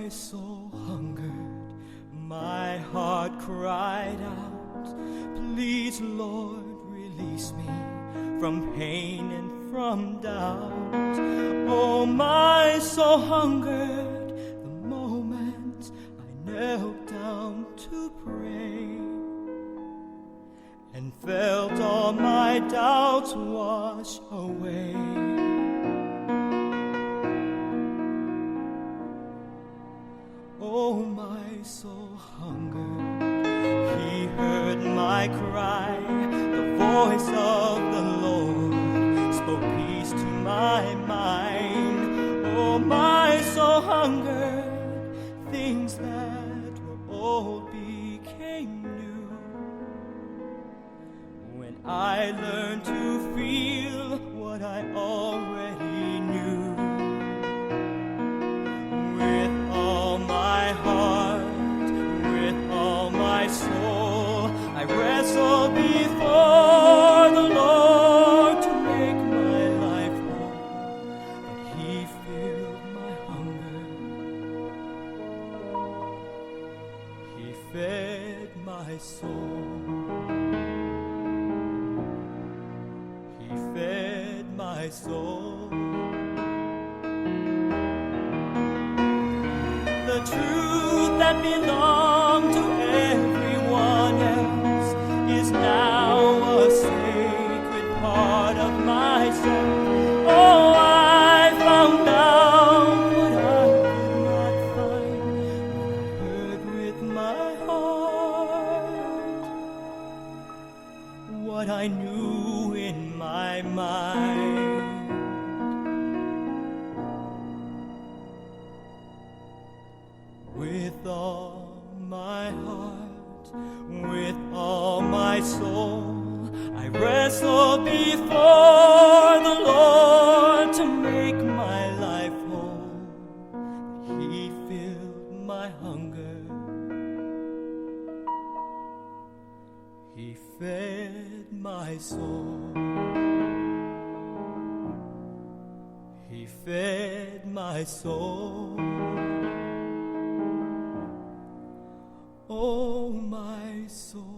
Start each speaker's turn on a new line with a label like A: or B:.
A: my soul hungered, my heart cried out, please, Lord, release me from pain and from doubt. Oh, my soul hungered the moment I knelt down to pray and felt all my doubts wash away. Oh, my soul hungered, he heard my cry, the voice of the Lord spoke peace to my mind. Oh, my soul hungered, things that were old became new when I learned to feel what I already knew. With all my heart, with all my soul, I wrestle before the Lord to make my life whole. But he filled my hunger, he fed my soul, he fed my soul. The truth that belonged to everyone else is now a sacred part of myself. Oh, I found out what I could not find when I heard with my heart what I knew in my mind. With all my heart, with all my soul, I wrestle before the Lord to make my life whole. He filled my hunger, he fed my soul, he fed my soul. Oh, my soul.